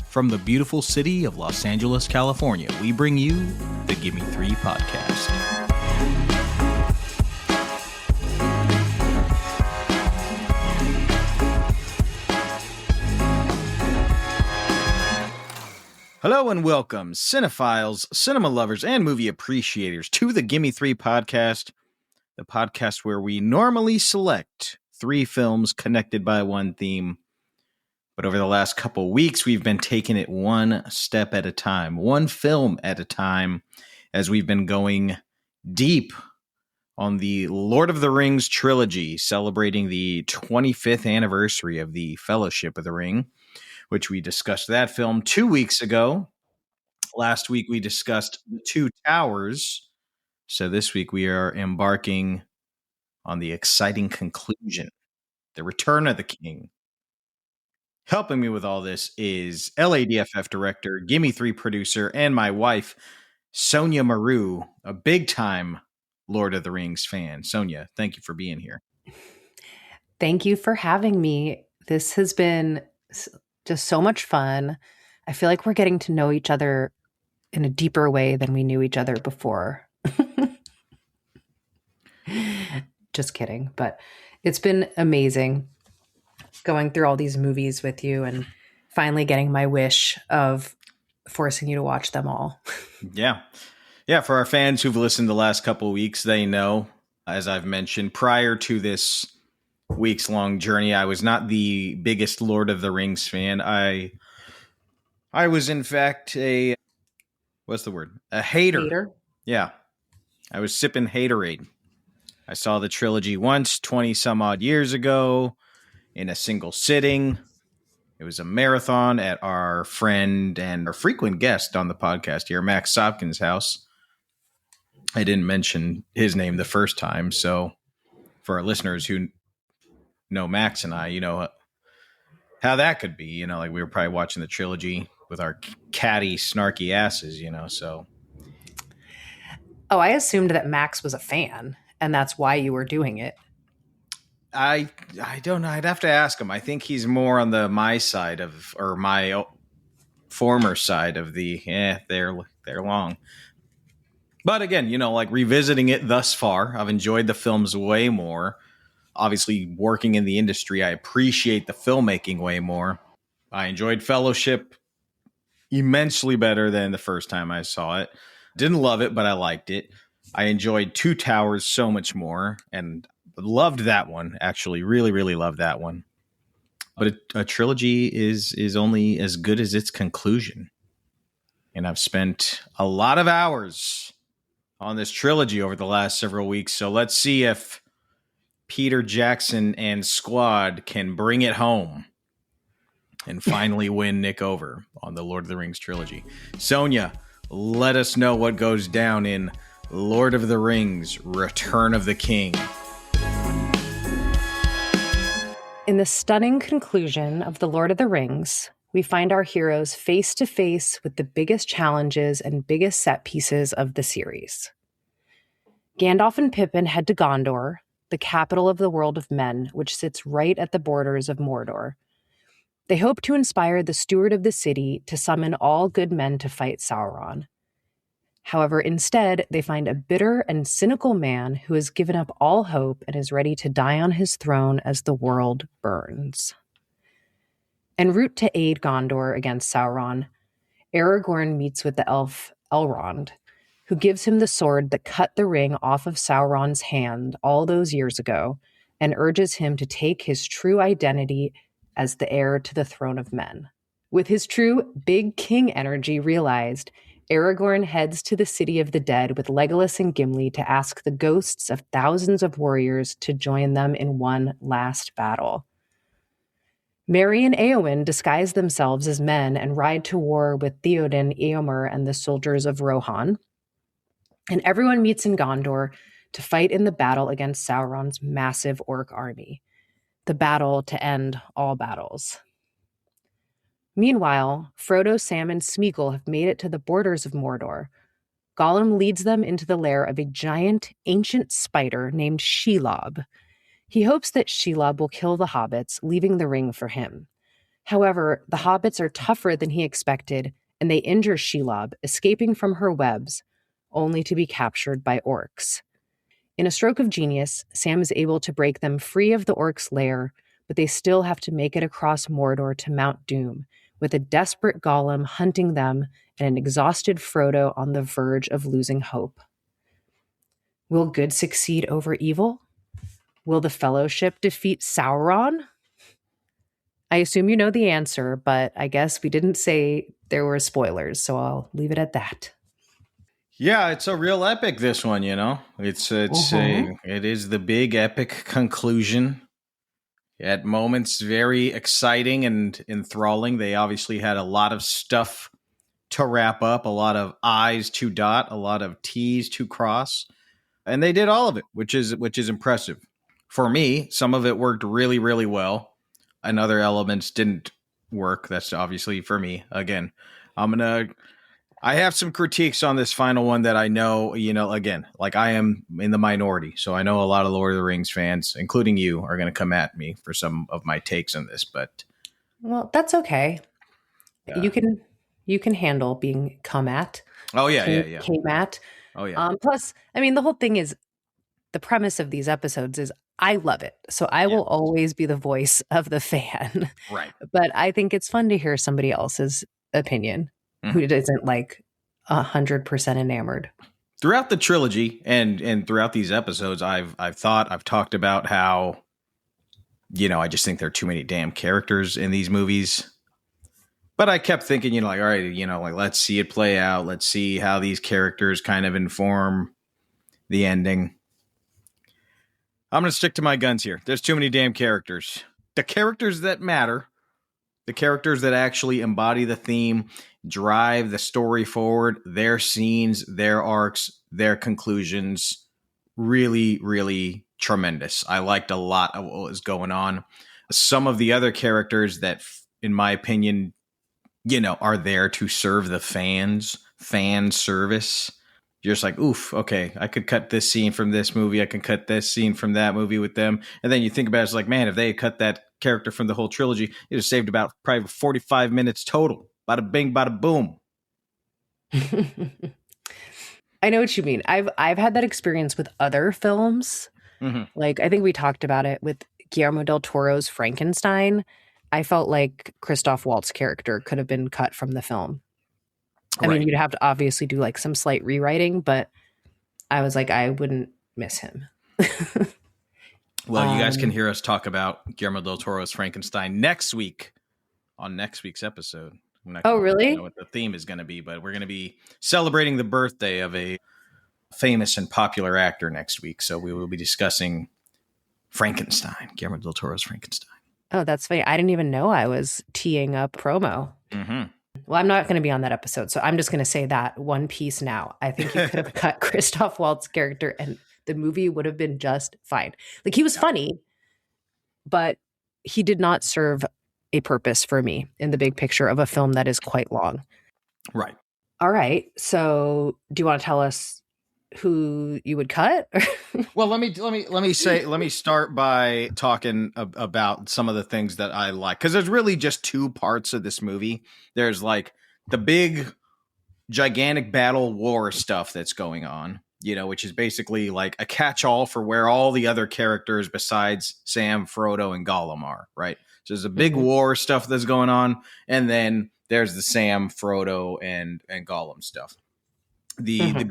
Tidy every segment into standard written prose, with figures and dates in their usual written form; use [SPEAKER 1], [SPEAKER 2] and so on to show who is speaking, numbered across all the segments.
[SPEAKER 1] From the beautiful city of Los Angeles, California, we bring you the Gimme Three podcast. Hello and welcome, cinephiles, cinema lovers, and movie appreciators to the Gimme Three podcast, the podcast where we normally select 3 films connected by one theme. But over the last couple weeks, we've been taking it one step at a time, one film at a time, as we've been going deep on the Lord of the Rings trilogy, celebrating the 25th anniversary of the Fellowship of the Ring, which we discussed that film 2 weeks ago. Last week, we discussed The Two Towers. So this week, we are embarking on the exciting conclusion, The Return of the King. Helping me with all this is LADFF director, Gimme Three producer, and my wife, Sonja Mereu, a big-time Lord of the Rings fan. Sonja, thank you for being here.
[SPEAKER 2] Thank you for having me. This has been just so much fun. I feel like we're getting to know each other in a deeper way than we knew each other before. Just kidding. But it's been amazing going through all these movies with you and finally getting my wish of forcing you to watch them all.
[SPEAKER 1] Yeah. For our fans who've listened the last couple of weeks, they know, as I've mentioned, prior to this weeks-long journey, I was not the biggest Lord of the Rings fan. I was, in fact, a hater. Yeah. I was sipping haterade. I saw the trilogy once, 20-some-odd years ago, in a single sitting. It was a marathon at our friend and our frequent guest on the podcast here, Max Sopkin's house. I didn't mention his name the first time, so for our listeners who know Max and I, you know how that could be. You know, like we were probably watching the trilogy with our catty, snarky asses, you know, so.
[SPEAKER 2] Oh, I assumed that Max was a fan, and that's why you were doing it.
[SPEAKER 1] I don't know. I'd have to ask him. I think he's more on my side of, or my former side of the, they're long. But again, you know, like revisiting it thus far, I've enjoyed the films way more. Obviously, working in the industry, I appreciate the filmmaking way more. I enjoyed Fellowship immensely better than the first time I saw it. Didn't love it, but I liked it. I enjoyed Two Towers so much more, and loved that one, actually. Really, really loved that one. But a trilogy is only as good as its conclusion. And I've spent a lot of hours on this trilogy over the last several weeks. So let's see if Peter Jackson and squad can bring it home and finally win Nick over on the Lord of the Rings trilogy. Sonja, let us know what goes down in Lord of the Rings, Return of the King.
[SPEAKER 2] In the stunning conclusion of The Lord of the Rings, we find our heroes face to face with the biggest challenges and biggest set pieces of the series. Gandalf and Pippin head to Gondor, the capital of the world of men, which sits right at the borders of Mordor. They hope to inspire the steward of the city to summon all good men to fight Sauron. However, instead, they find a bitter and cynical man who has given up all hope and is ready to die on his throne as the world burns. En route to aid Gondor against Sauron, Aragorn meets with the elf Elrond, who gives him the sword that cut the ring off of Sauron's hand all those years ago and urges him to take his true identity as the heir to the throne of men. With his true big king energy realized, Aragorn heads to the city of the dead with Legolas and Gimli to ask the ghosts of thousands of warriors to join them in one last battle. Merry and Éowyn disguise themselves as men and ride to war with Theoden, Éomer, and the soldiers of Rohan. And everyone meets in Gondor to fight in the battle against Sauron's massive orc army. The battle to end all battles. Meanwhile, Frodo, Sam, and Smeagol have made it to the borders of Mordor. Gollum leads them into the lair of a giant, ancient spider named Shelob. He hopes that Shelob will kill the hobbits, leaving the ring for him. However, the hobbits are tougher than he expected, and they injure Shelob, escaping from her webs, only to be captured by orcs. In a stroke of genius, Sam is able to break them free of the orcs' lair, but they still have to make it across Mordor to Mount Doom, with a desperate Gollum hunting them and an exhausted Frodo on the verge of losing hope. Will good succeed over evil? Will the Fellowship defeat Sauron? I assume you know the answer, but I guess we didn't say there were spoilers, so I'll leave it at that.
[SPEAKER 1] Yeah, it's a real epic, this one, you know. It is the big epic conclusion. At moments very exciting and enthralling. They obviously had a lot of stuff to wrap up, a lot of I's to dot, a lot of T's to cross. And they did all of it, which is impressive. For me, some of it worked really, really well, and other elements didn't work. That's obviously for me. Again, I have some critiques on this final one that I know, again, like I am in the minority. So I know a lot of Lord of the Rings fans, including you, are going to come at me for some of my takes on this, but
[SPEAKER 2] Well, that's okay.
[SPEAKER 1] yeah.
[SPEAKER 2] You can handle being come at.
[SPEAKER 1] Oh yeah.
[SPEAKER 2] Came at.
[SPEAKER 1] Oh yeah.
[SPEAKER 2] Plus, I mean, the whole thing is the premise of these episodes is I love it. So I will always be the voice of the fan.
[SPEAKER 1] Right.
[SPEAKER 2] But I think it's fun to hear somebody else's opinion who isn't like 100% enamored.
[SPEAKER 1] Throughout the trilogy and throughout these episodes, I've talked about how, I just think there are too many damn characters in these movies. But I kept thinking, all right, let's see it play out. Let's see how these characters kind of inform the ending. I'm going to stick to my guns here. There's too many damn characters. The characters that matter, the characters that actually embody the theme, drive the story forward, their scenes, their arcs, their conclusions, really, really tremendous. I liked a lot of what was going on. Some of the other characters that, in my opinion, are there to serve the fan service. You're just like, oof, okay, I could cut this scene from this movie. I can cut this scene from that movie with them. And then you think about it, it's like, man, if they had cut that character from the whole trilogy, it would have saved about probably 45 minutes total. Bada bing, bada boom.
[SPEAKER 2] I know what you mean. I've had that experience with other films. Mm-hmm. Like, I think we talked about it with Guillermo del Toro's Frankenstein. I felt like Christoph Waltz's character could have been cut from the film. I mean, you'd have to obviously do like some slight rewriting, but I was like, I wouldn't miss him.
[SPEAKER 1] Well, you guys can hear us talk about Guillermo del Toro's Frankenstein next week on next week's episode.
[SPEAKER 2] Really?
[SPEAKER 1] I don't know what the theme is going to be, but we're going to be celebrating the birthday of a famous and popular actor next week. So we will be discussing Frankenstein, Guillermo del Toro's Frankenstein.
[SPEAKER 2] Oh, that's funny. I didn't even know I was teeing up promo. Mm-hmm. Well, I'm not going to be on that episode, so I'm just going to say that one piece now. I think you could have cut Christoph Waltz's character and the movie would have been just fine. Like, he was funny, but he did not serve a purpose for me in the big picture of a film that is quite long.
[SPEAKER 1] Right.
[SPEAKER 2] All right. So do you want to tell us who you would cut?
[SPEAKER 1] Well, let me start by talking about some of the things that I like, because there's really just two parts of this movie. There's like the big gigantic battle war stuff that's going on, which is basically like a catch-all for where all the other characters besides Sam, Frodo, and Gollum are, right? So there's a big war stuff that's going on, and then there's the Sam, Frodo, and Gollum stuff. The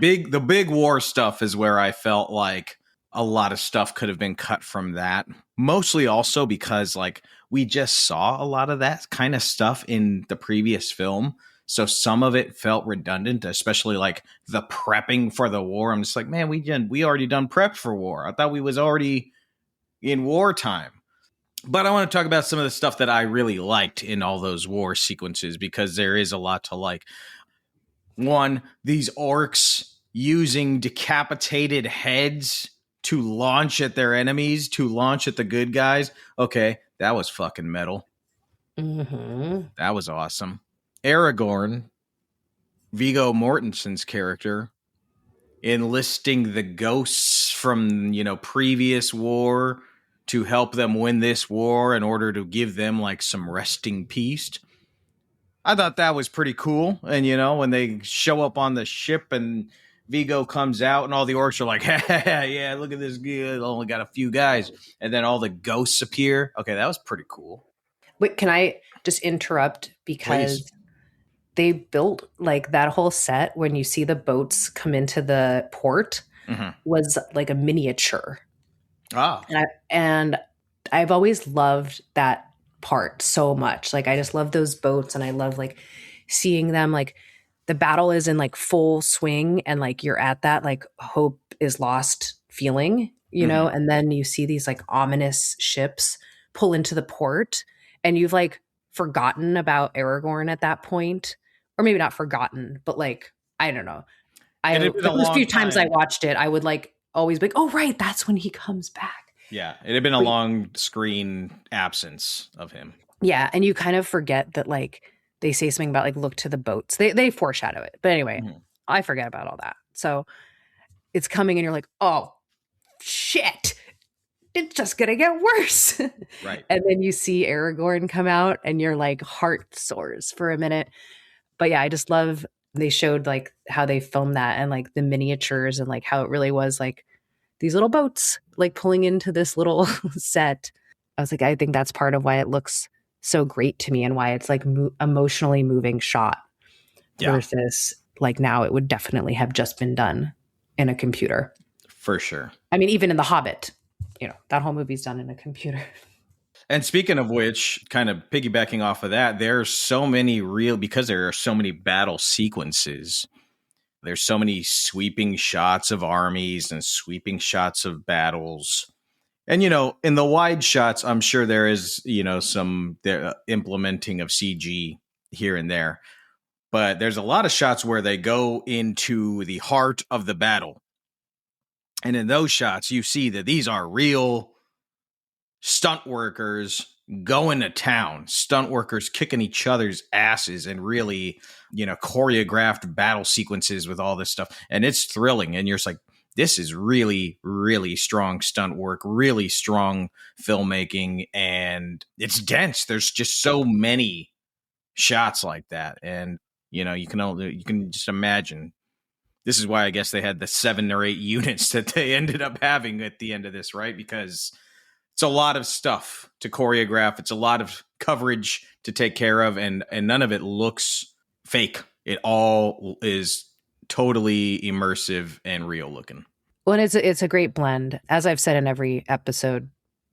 [SPEAKER 1] big war stuff is where I felt like a lot of stuff could have been cut from that. Mostly also because like we just saw a lot of that kind of stuff in the previous film. So some of it felt redundant, especially like the prepping for the war. I'm just like, man, we already done prep for war. I thought we was already in wartime. But I want to talk about some of the stuff that I really liked in all those war sequences, because there is a lot to like. One, these orcs using decapitated heads to launch at their enemies, to launch at the good guys. Okay, that was fucking metal. Mm-hmm. That was awesome. Aragorn, Viggo Mortensen's character, enlisting the ghosts from, previous war to help them win this war in order to give them like some resting peace. I thought that was pretty cool. And, when they show up on the ship and Vigo comes out and all the orcs are like, yeah, look at this guy. Only got a few guys. And then all the ghosts appear. Okay, that was pretty cool.
[SPEAKER 2] Wait, can I just interrupt? Because
[SPEAKER 1] Please.
[SPEAKER 2] they built like that whole set when you see the boats come into the port was like a miniature.
[SPEAKER 1] Ah.
[SPEAKER 2] And I've always loved that part so much. Like I just love those boats, and I love like seeing them. Like the battle is in like full swing, and like you're at that like hope is lost feeling, and then you see these like ominous ships pull into the port, and you've like forgotten about Aragorn at that point, or maybe not forgotten, but like I don't know. The first few times I watched it, I would like always be like, oh right, that's when he comes back.
[SPEAKER 1] Yeah, it had been a long screen absence of him.
[SPEAKER 2] Yeah, and you kind of forget that like they say something about like look to the boats. They foreshadow it. But anyway, I forget about all that. So it's coming and you're like, "Oh, shit. It's just going to get worse."
[SPEAKER 1] Right.
[SPEAKER 2] And then you see Aragorn come out and your like heart soars for a minute. But yeah, I just love they showed like how they filmed that and like the miniatures and like how it really was like these little boats like pulling into this little set. I was like, I think that's part of why it looks so great to me and why it's like emotionally moving shot versus like now it would definitely have just been done in a computer.
[SPEAKER 1] For sure.
[SPEAKER 2] I mean, even in The Hobbit, that whole movie's done in a computer.
[SPEAKER 1] And speaking of which, kind of piggybacking off of that, there's so many because there are so many battle sequences. There's so many sweeping shots of armies and sweeping shots of battles. And, in the wide shots, I'm sure there is, some implementing of CG here and there. But there's a lot of shots where they go into the heart of the battle. And in those shots, you see that these are real stunt workers going to town, stunt workers kicking each other's asses and really, choreographed battle sequences with all this stuff. And it's thrilling. And you're just like, this is really, really strong stunt work, really strong filmmaking. And it's dense. There's just so many shots like that. And, you can just imagine. This is why I guess they had the 7 or 8 units that they ended up having at the end of this, right? Because it's a lot of stuff to choreograph. It's a lot of coverage to take care of, and none of it looks fake. It all is totally immersive and real looking.
[SPEAKER 2] Well, and it's a great blend. As I've said in every episode,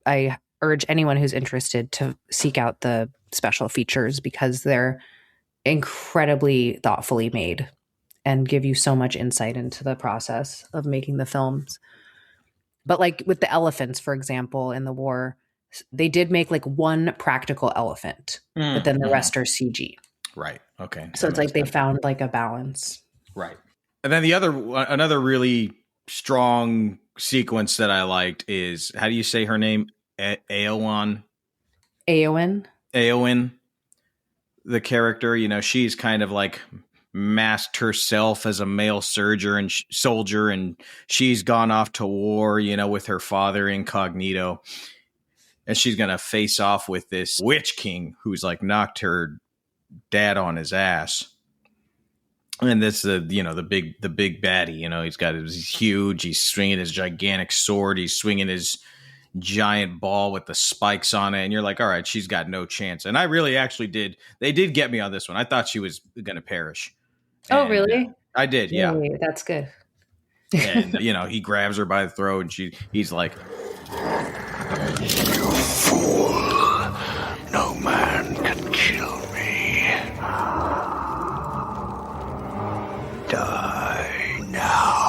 [SPEAKER 2] I urge anyone who's interested to seek out the special features because they're incredibly thoughtfully made and give you so much insight into the process of making the films. But like with the elephants, for example, in the war, they did make like one practical elephant, but then the rest are CG.
[SPEAKER 1] Right. Okay.
[SPEAKER 2] So it's like they found like a balance.
[SPEAKER 1] Right. And then another really strong sequence that I liked is, how do you say her name? Eowyn, the character, she's kind of like masked herself as a male soldier, and she's gone off to war, with her father incognito. And she's going to face off with this witch king who's like knocked her dad on his ass. And this the big baddie, he's huge. He's swinging his gigantic sword. He's swinging his giant ball with the spikes on it. And you're like, all right, she's got no chance. And I really actually they did get me on this one. I thought she was going to perish.
[SPEAKER 2] Oh, really?
[SPEAKER 1] I did. Yeah.
[SPEAKER 2] That's good.
[SPEAKER 1] And, he grabs her by the throat and he's like, "You fool. No man can kill me. Die now."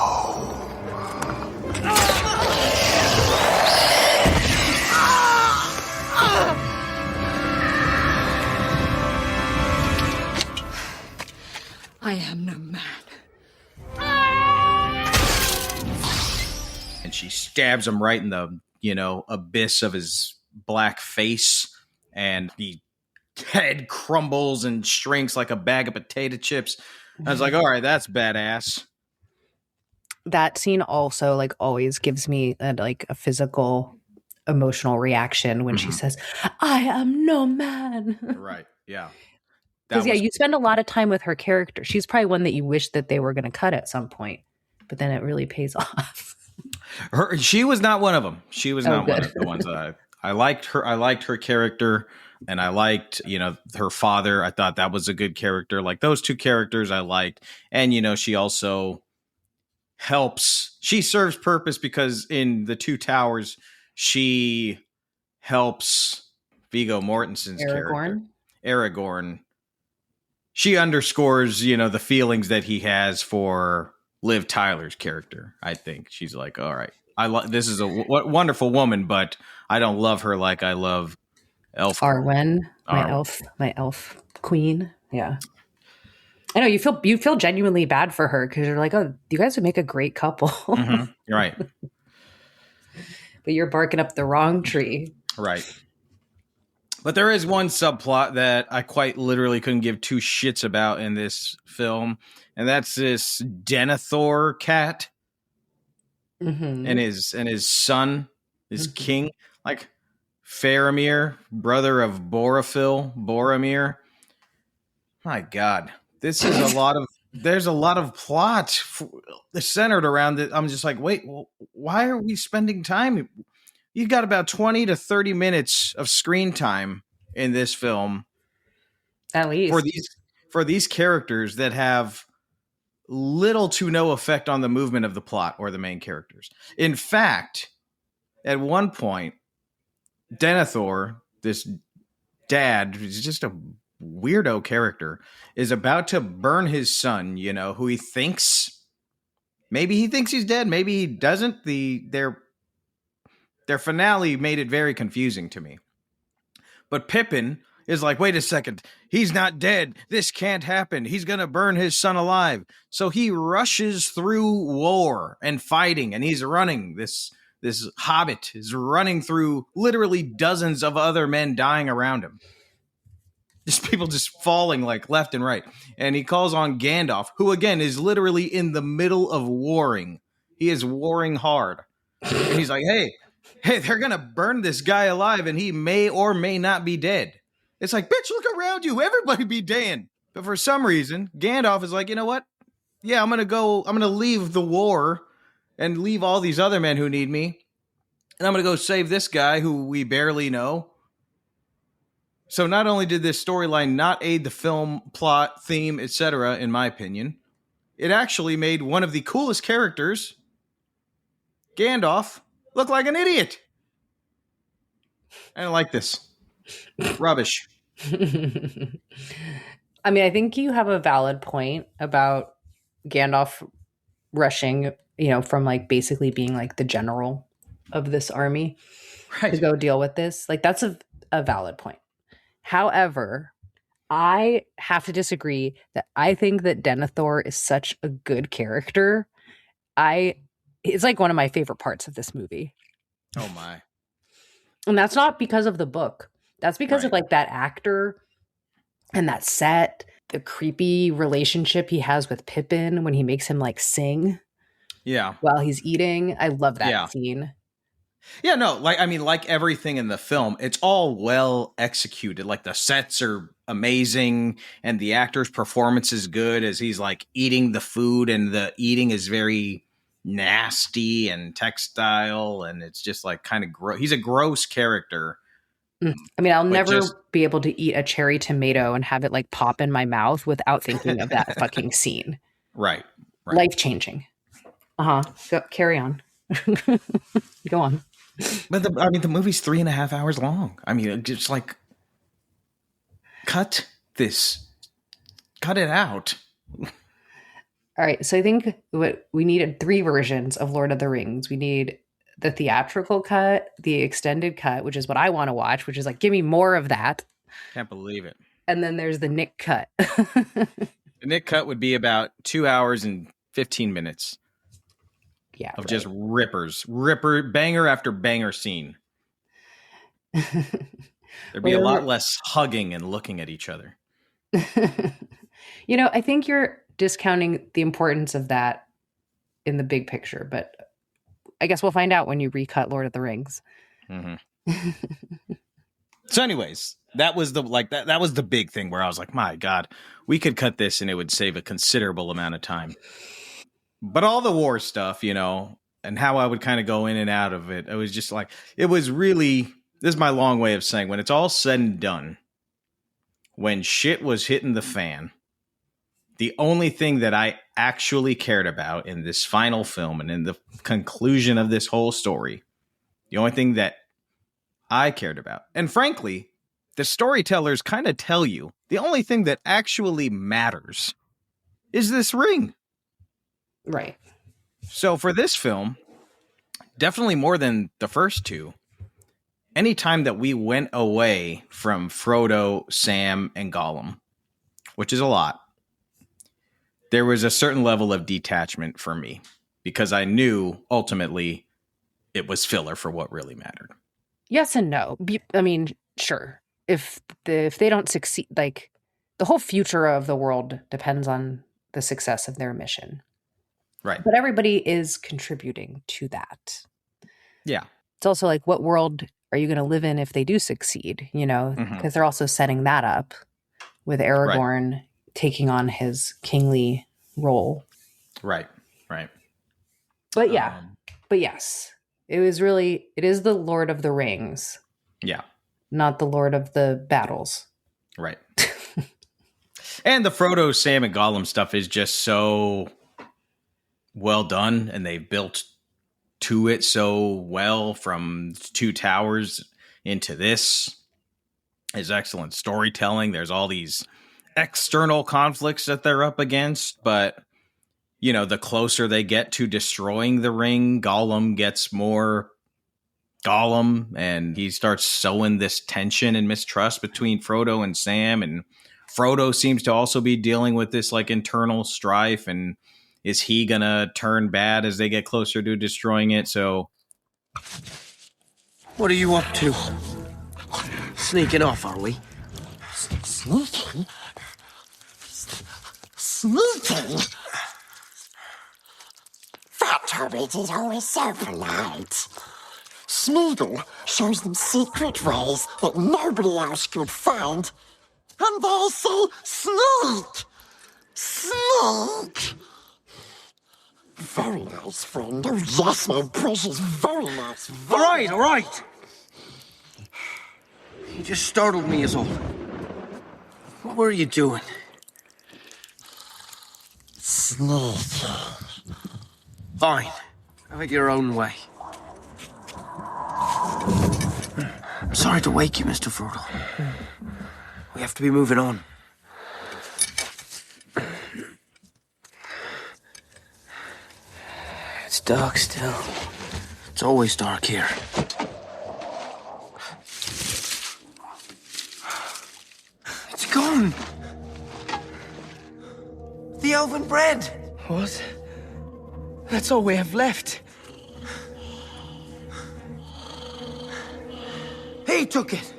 [SPEAKER 3] I am no man.
[SPEAKER 1] And she stabs him right in the, abyss of his black face. And the head crumbles and shrinks like a bag of potato chips. I was like, all right, that's badass.
[SPEAKER 2] That scene also like always gives me a physical emotional reaction when she says, "I am no man."
[SPEAKER 1] Right. Yeah.
[SPEAKER 2] Because you spend a lot of time with her character. She's probably one that you wish that they were going to cut at some point, but then it really pays off.
[SPEAKER 1] She was not one of them. She was not
[SPEAKER 2] good.
[SPEAKER 1] one of the ones that I liked her. I liked her character, and I liked, her father. I thought that was a good character. Like those two characters I liked. And, she also helps. She serves purpose because in the Two Towers, she helps Viggo Mortensen's character, Aragorn. She underscores, the feelings that he has for Liv Tyler's character. I think she's like, all right, this is a wonderful woman, but I don't love her like I love
[SPEAKER 2] Arwen, my elf queen. Yeah, I know you feel genuinely bad for her because you're like, oh, you guys would make a great couple,
[SPEAKER 1] right?
[SPEAKER 2] But you're barking up the wrong tree,
[SPEAKER 1] right? But there is one subplot that I quite literally couldn't give two shits about in this film, and that's this Denethor cat and his son, his king, like Faramir, brother of Boromir. My God, this is there's a lot of plot centered around it. I'm just like, wait, why are we spending time? You got about 20 to 30 minutes of screen time in this film.
[SPEAKER 2] At least.
[SPEAKER 1] For these characters that have little to no effect on the movement of the plot or the main characters. In fact, at one point, Denethor, this dad, who's just a weirdo character, is about to burn his son, who he thinks he's dead, maybe he doesn't. Their finale made it very confusing to me. But Pippin is like, wait a second, he's not dead. This can't happen. He's going to burn his son alive. So he rushes through war and fighting, and he's running. This hobbit is running through literally dozens of other men dying around him. Just people just falling like left and right. And he calls on Gandalf, who again is literally in the middle of warring. He is warring hard. And he's like, hey, they're going to burn this guy alive and he may or may not be dead. It's like, bitch, look around you. Everybody be dead. But for some reason, Gandalf is like, you know what? Yeah, I'm going to leave the war and leave all these other men who need me. And I'm going to go save this guy who we barely know. So not only did this storyline not aid the film plot, theme, etc., in my opinion, it actually made one of the coolest characters, Gandalf, look like an idiot. I don't like this. Rubbish.
[SPEAKER 2] I mean, I think you have a valid point about Gandalf rushing, from like basically being like the general of this army to go deal with this. Like that's a valid point. However, I have to disagree that I think that Denethor is such a good character. It's like one of my favorite parts of this movie.
[SPEAKER 1] Oh my.
[SPEAKER 2] And that's not because of the book. That's because of like that actor and that set, the creepy relationship he has with Pippin when he makes him like sing.
[SPEAKER 1] Yeah.
[SPEAKER 2] While he's eating. I love that scene.
[SPEAKER 1] Yeah, no, like everything in the film, it's all well executed. Like the sets are amazing and the actor's performance is good as he's like eating the food, and the eating is very nasty and textile, and it's just like kind of gross. He's a gross character.
[SPEAKER 2] I mean, I'll never be able to eat a cherry tomato and have it like pop in my mouth without thinking of that fucking scene.
[SPEAKER 1] Right.
[SPEAKER 2] Life-changing. Go, carry on. Go on.
[SPEAKER 1] But the movie's 3.5 hours long. I mean, just like cut it out.
[SPEAKER 2] All right. So I think we needed 3 versions of Lord of the Rings. We need the theatrical cut, the extended cut, which is what I want to watch, which is like, give me more of that.
[SPEAKER 1] Can't believe it.
[SPEAKER 2] And then there's the Nick cut.
[SPEAKER 1] The Nick cut would be about 2 hours and 15 minutes.
[SPEAKER 2] Yeah,
[SPEAKER 1] of just banger after banger scene. There'd be a lot less hugging and looking at each other.
[SPEAKER 2] I think you're discounting the importance of that in the big picture, but I guess we'll find out when you recut Lord of the Rings.
[SPEAKER 1] Mm-hmm. So anyways, that was that was the big thing where I was like, my God, we could cut this and it would save a considerable amount of time. But all the war stuff, and how I would kind of go in and out of it, it was just like, it was really, this is my long way of saying, when it's all said and done, when shit was hitting the fan, the only thing that I actually cared about in this final film and in the conclusion of this whole story, the only thing that I cared about, and frankly, the storytellers kind of tell you the only thing that actually matters is this ring.
[SPEAKER 2] Right.
[SPEAKER 1] So for this film, definitely more than the first two, anytime that we went away from Frodo, Sam, and Gollum, which is a lot, there was a certain level of detachment for me because I knew ultimately it was filler for what really mattered.
[SPEAKER 2] Yes and no. I mean, sure. If they don't succeed, like, the whole future of the world depends on the success of their mission.
[SPEAKER 1] Right.
[SPEAKER 2] But everybody is contributing to that.
[SPEAKER 1] Yeah.
[SPEAKER 2] It's also like, what world are you going to live in if they do succeed? Because they're also setting that up with Aragorn taking on his kingly role.
[SPEAKER 1] Right.
[SPEAKER 2] But yeah, but yes, it is the Lord of the Rings.
[SPEAKER 1] Yeah.
[SPEAKER 2] Not the Lord of the Battles.
[SPEAKER 1] Right. And the Frodo, Sam, and Gollum stuff is just so well done, and they've built to it so well from Two Towers into this. Is excellent storytelling. There's all these external conflicts that they're up against, but the closer they get to destroying the ring, Gollum gets more Gollum, and he starts sowing this tension and mistrust between Frodo and Sam, and Frodo seems to also be dealing with this like internal strife, and is he gonna turn bad as they get closer to destroying it? So
[SPEAKER 4] what are you up to? Sneaking off, are we?
[SPEAKER 5] Sneaking? Sneaking? That hobbit is always so polite. Smeagol shows them secret ways that nobody else could find. And they say, sneak! Sneak! Very nice, friend. Oh, yes, my precious, very nice.
[SPEAKER 4] All right. You just startled me is all. What were you doing?
[SPEAKER 5] Sneaking.
[SPEAKER 4] Fine. Have it your own way. I'm sorry to wake you, Mr. Frodo. We have to be moving on. It's dark still. It's always dark here. It's gone. The elven bread. What? That's all we have left. He took it.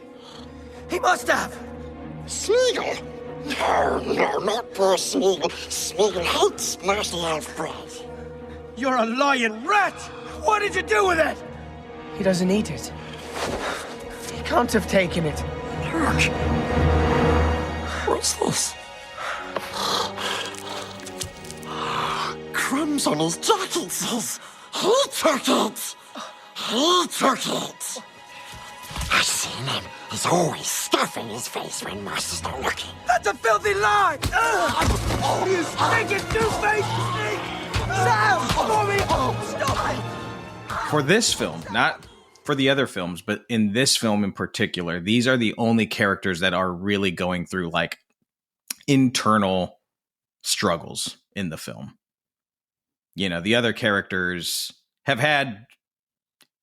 [SPEAKER 4] He must have.
[SPEAKER 5] Smeagol? No, not poor Smeagol. Smeagol hates nasty elf bread.
[SPEAKER 4] You're a lying rat! What did you do with it? He doesn't eat it. He can't have taken it.
[SPEAKER 5] Look. What's this? Crumbs on his jacket says, he took it! He took it! I've seen him. He's always stuffing his face when Master's not looking.
[SPEAKER 4] That's a filthy lie! You stinking two-faced snake! Sam! For me! Stop it!
[SPEAKER 1] for this film, not for the other films, but in this film in particular, these are the only characters that are really going through like internal struggles in the film. The other characters have had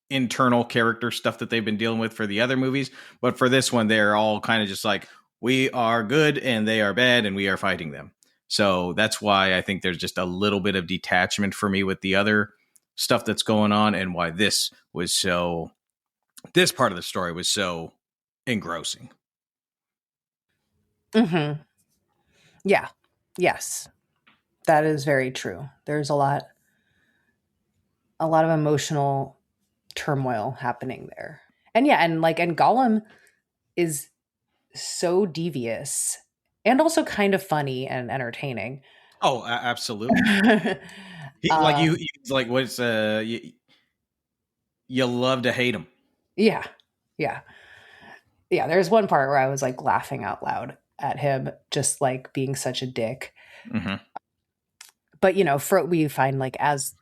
[SPEAKER 1] internal character stuff that they've been dealing with for the other movies, but for this one, they're all kind of just like, we are good and they are bad and we are fighting them. So that's why I think there's just a little bit of detachment for me with the other stuff that's going on, and why this part of the story was so engrossing.
[SPEAKER 2] Mm-hmm. Yeah. Yes. That is very true. There's a lot of emotional turmoil happening there. And yeah, and Gollum is so devious and also kind of funny and entertaining.
[SPEAKER 1] Oh, absolutely. Like he's like what's you love to hate him.
[SPEAKER 2] Yeah. Yeah. Yeah. There's one part where I was like laughing out loud at him, just like being such a dick.
[SPEAKER 1] Mm-hmm.
[SPEAKER 2] But, we find like as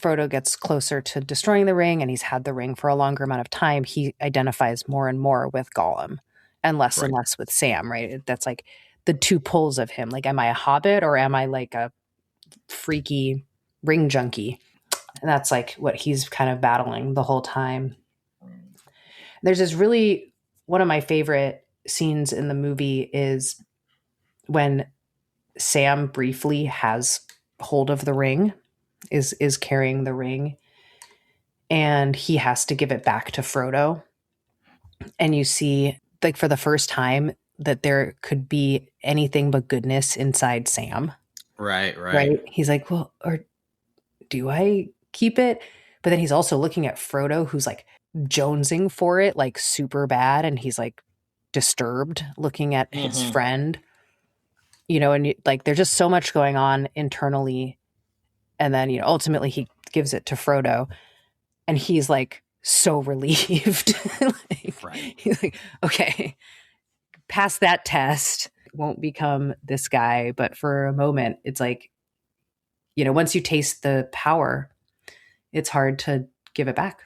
[SPEAKER 2] Frodo gets closer to destroying the ring and he's had the ring for a longer amount of time, he identifies more and more with Gollum and less and less with Sam, right? That's like the two pulls of him. Like, am I a hobbit or am I like a freaky ring junkie? And that's like what he's kind of battling the whole time. There's this really, one of my favorite scenes in the movie is when Sam briefly has hold of the ring, is carrying the ring, and he has to give it back to Frodo. And you see, like, for the first time that there could be anything but goodness inside Sam.
[SPEAKER 1] Right.
[SPEAKER 2] He's like, well, or do I keep it? But then he's also looking at Frodo, who's like jonesing for it, like super bad. And he's like disturbed looking at his friend, and like there's just so much going on internally. And then, ultimately he gives it to Frodo and he's like so relieved. He's like, okay, pass that test. Won't become this guy. But for a moment, it's like, once you taste the power, it's hard to give it back.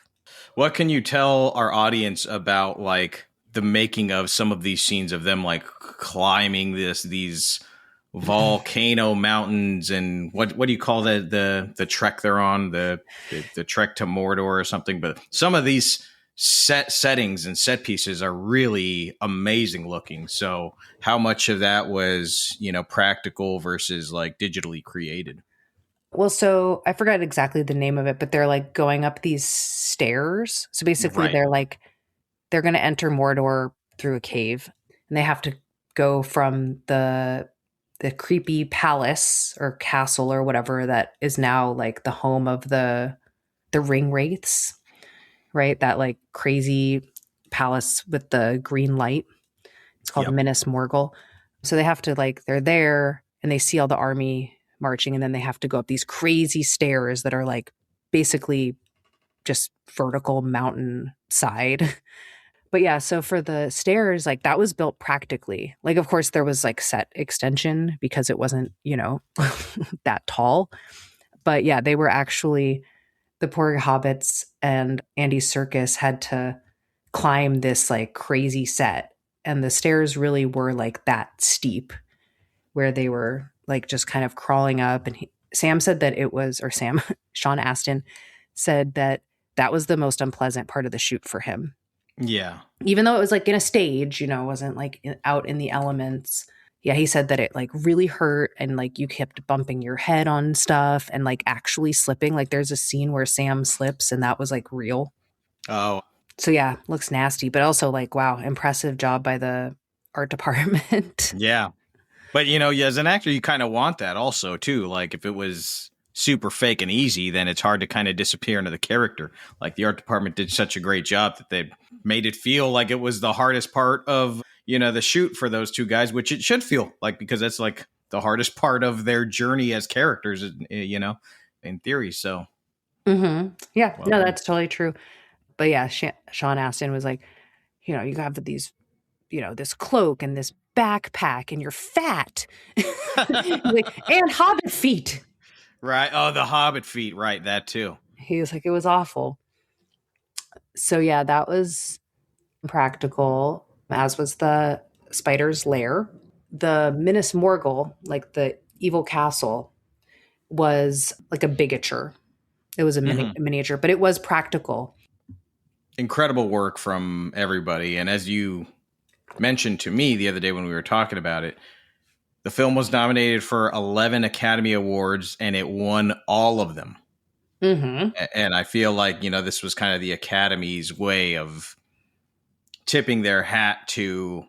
[SPEAKER 1] What can you tell our audience about like the making of some of these scenes of them like climbing these volcano mountains, and what do you call the trek they're on, the trek to Mordor or something? But some of these settings and set pieces are really amazing looking. So how much of that was, practical versus like digitally created?
[SPEAKER 2] Well, so I forgot exactly the name of it, but they're like going up these stairs. So basically they're going to enter Mordor through a cave, and they have to go from the creepy palace or castle or whatever that is now like the home of the ring wraiths, right? That like crazy palace with the green light. It's called Minas Morgul. So they have to they're there and they see all the army marching, and then they have to go up these crazy stairs that are like basically just vertical mountain side. But yeah, so for the stairs, like that was built practically. Like, of course, there was like set extension because it wasn't, that tall. But yeah, they were actually, the poor hobbits and Andy Serkis had to climb this like crazy set. And the stairs really were like that steep where they were like just kind of crawling up. And Sean Astin said that was the most unpleasant part of the shoot for him.
[SPEAKER 1] Yeah.
[SPEAKER 2] Even though it was like in a stage, it wasn't like out in the elements. Yeah, he said that it like really hurt and like you kept bumping your head on stuff and like actually slipping. Like there's a scene where Sam slips and that was like real.
[SPEAKER 1] Oh.
[SPEAKER 2] So yeah, looks nasty, but also like, wow, impressive job by the art department.
[SPEAKER 1] Yeah. But, as an actor, you kind of want that also, too. Like if it was super fake and easy, then it's hard to kind of disappear into the character. Like the art department did such a great job that they made it feel like it was the hardest part of, the shoot for those two guys, which it should feel like, because that's like the hardest part of their journey as characters, in theory. So.
[SPEAKER 2] Mm-hmm. Yeah, no, that's totally true. But yeah, Sean Astin was like, you have these, this cloak and this backpack and you're fat. Like, and hobbit feet.
[SPEAKER 1] Right. Oh, the hobbit feet. Right. That too.
[SPEAKER 2] He was like, it was awful. So yeah, that was practical, as was the spider's lair. The Minas Morgul, like the evil castle, was like a bigature. It was a miniature, but it was practical.
[SPEAKER 1] Incredible work from everybody. And as you mentioned to me the other day when we were talking about it, the film was nominated for 11 Academy Awards and it won all of them. Mm-hmm. And I feel like, this was kind of the Academy's way of tipping their hat to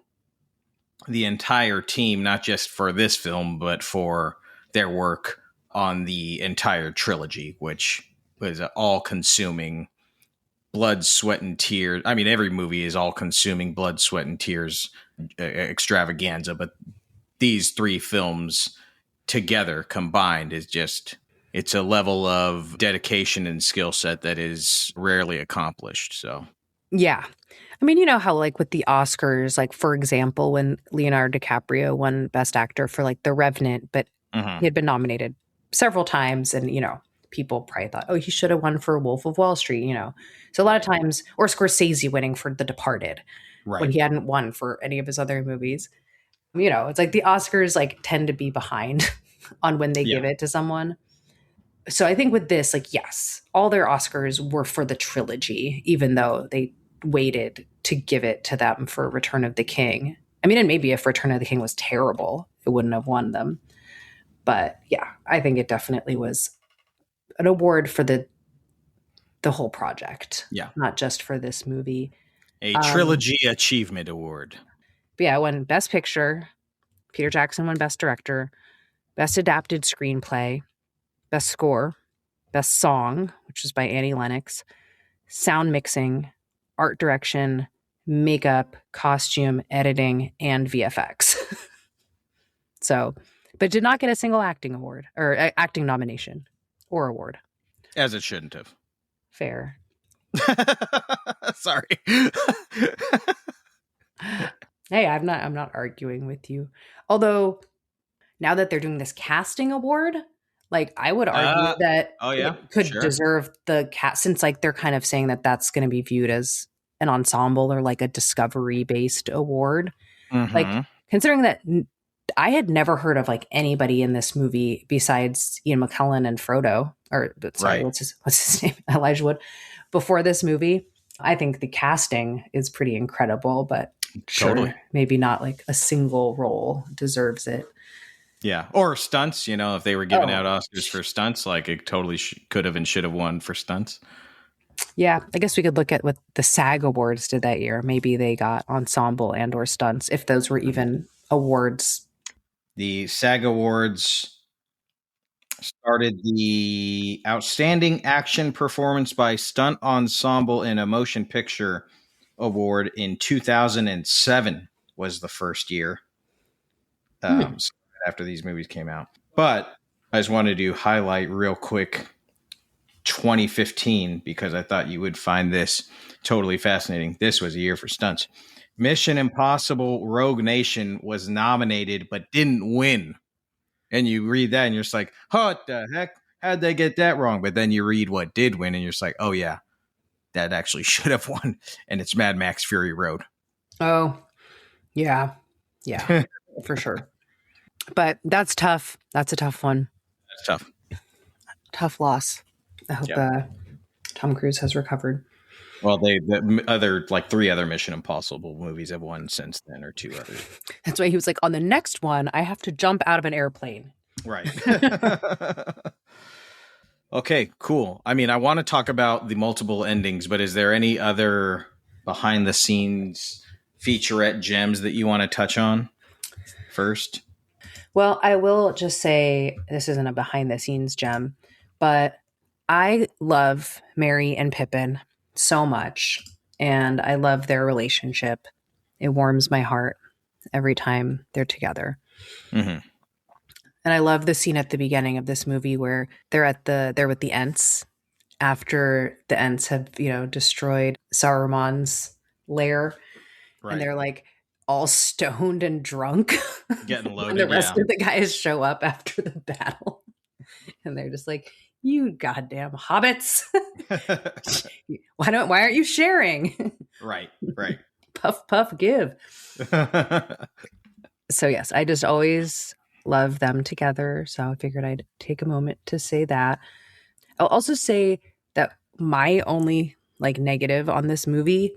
[SPEAKER 1] the entire team, not just for this film, but for their work on the entire trilogy, which was an all-consuming blood, sweat, and tears. I mean, every movie is all consuming blood, sweat, and tears extravaganza, but these three films together combined is just, it's a level of dedication and skill set that is rarely accomplished. So,
[SPEAKER 2] Yeah. I mean, you know how, like, with the Oscars, like, for example, when Leonardo DiCaprio won Best Actor for, like, The Revenant, but he had been nominated several times, and, you know, people probably thought, oh, he should have won for Wolf of Wall Street, you know. So a lot of times, or Scorsese winning for The Departed, when he hadn't won for any of his other movies. You know, it's like the Oscars, like, tend to be behind on when they give it to someone. So I think with this, like, yes, all their Oscars were for the trilogy, even though they waited to give it to them for Return of the King. I mean, and maybe if Return of the King was terrible, it wouldn't have won them. But yeah, I think it definitely was an award for the whole project.
[SPEAKER 1] Yeah.
[SPEAKER 2] Not just for this movie.
[SPEAKER 1] A Trilogy Achievement Award.
[SPEAKER 2] But yeah, I won Best Picture. Peter Jackson won Best Director. Best Adapted Screenplay. Best Score. Best Song, which was by Annie Lennox. Sound Mixing. Art Direction. Makeup. Costume. Editing. And VFX. So, but did not get a single acting award or acting nomination or award.
[SPEAKER 1] As it shouldn't have.
[SPEAKER 2] Fair.
[SPEAKER 1] Sorry.
[SPEAKER 2] Hey, I'm not arguing with you. Although now that they're doing this casting award, like, I would argue that it could deserve the cast, since, like, they're kind of saying that that's going to be viewed as an ensemble or like a discovery based award. Like, considering that I had never heard of, like, anybody in this movie besides Ian McKellen and Frodo, or sorry, what's his name? Elijah Wood, before this movie. I think the casting is pretty incredible, but sure, maybe not like a single role deserves it.
[SPEAKER 1] Yeah. Or stunts, you know, if they were giving out Oscars for stunts, like, it totally could have and should have won for stunts.
[SPEAKER 2] Yeah. I guess we could look at what the SAG Awards did that year. Maybe they got ensemble and or stunts, if those were even awards.
[SPEAKER 1] The SAG Awards started the Outstanding Action Performance by Stunt Ensemble in a Motion Picture Award in 2007 was the first year. After these movies came out. But I just wanted to highlight real quick 2015, because I thought you would find this totally fascinating. This was a year for stunts. Mission Impossible Rogue Nation was nominated but didn't win. And you read that and you're just like, what the heck? How'd they get that wrong? But then you read what did win and you're just like, oh yeah, that actually should have won. And it's Mad Max Fury Road. Oh,
[SPEAKER 2] yeah. Yeah, for sure. But that's tough. That's a tough one.
[SPEAKER 1] That's tough.
[SPEAKER 2] Tough loss. I hope Tom Cruise has recovered.
[SPEAKER 1] Well, the other, like, 3 other Mission Impossible movies have won since then, or 2 others.
[SPEAKER 2] That's why he was like, on the next one, I have to jump out of an airplane.
[SPEAKER 1] Right. Okay, cool. I mean, I want to talk about the multiple endings, but is there any other behind the scenes featurette gems that you want to touch on first?
[SPEAKER 2] Well, I will just say, this isn't a behind the scenes gem, but I love Merry and Pippin so much, and I love their relationship. It warms my heart every time they're together. And I love the scene at the beginning of this movie where they're with the Ents after the Ents have, you know, destroyed Saruman's lair, and they're like all stoned and drunk,
[SPEAKER 1] getting loaded.
[SPEAKER 2] And the rest of the guys show up after the battle, and they're just like, you goddamn hobbits. Why aren't you sharing?
[SPEAKER 1] Right.
[SPEAKER 2] Puff, puff, give. So yes, I just always love them together. So I figured I'd take a moment to say that. I'll also say that my only, like, negative on this movie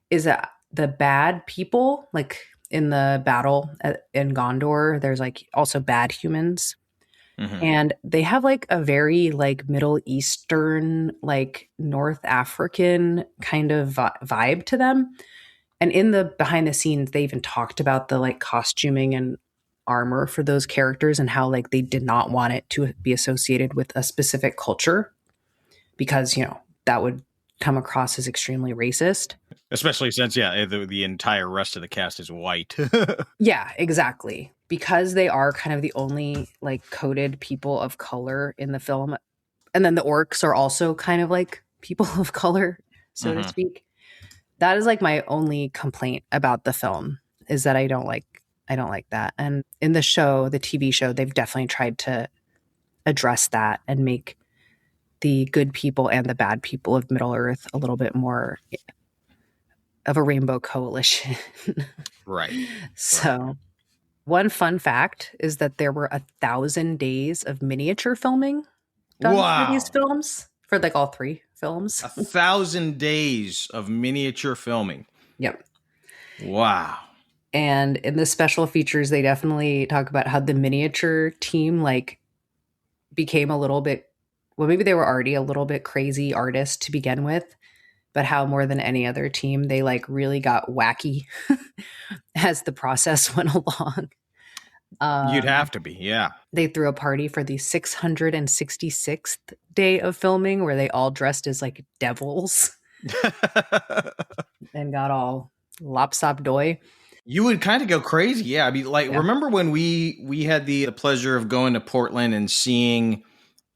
[SPEAKER 2] is that the bad people, like in the battle in Gondor, there's, like, also bad humans. And they have, like, a very, like, Middle Eastern, like, North African kind of vibe to them. And in the behind the scenes, they even talked about the, like, costuming and armor for those characters and how, like, they did not want it to be associated with a specific culture because, you know, that would come across as extremely racist.
[SPEAKER 1] Especially since, the entire rest of the cast is white.
[SPEAKER 2] Yeah, exactly. Because they are kind of the only like coded people of color in the film. And then the orcs are also kind of like people of color, so to speak. That is like my only complaint about the film, is that I don't like that. And in the show, the TV show, they've definitely tried to address that and make the good people and the bad people of Middle Earth a little bit more of a rainbow coalition.
[SPEAKER 1] Right.
[SPEAKER 2] So one fun fact is that there were 1,000 days of miniature filming done for these films, for like all 3 films.
[SPEAKER 1] 1,000 days of miniature filming.
[SPEAKER 2] Yep.
[SPEAKER 1] Wow.
[SPEAKER 2] And in the special features, they definitely talk about how the miniature team like became a little bit, well, maybe they were already a little bit crazy artists to begin with, but how more than any other team, they like really got wacky as the process went along.
[SPEAKER 1] You'd have to be, yeah.
[SPEAKER 2] They threw a party for the 666th day of filming where they all dressed as like devils and got all lopsopdoy.
[SPEAKER 1] You would kind of go crazy. Yeah. I mean, like, remember when we had the pleasure of going to Portland and seeing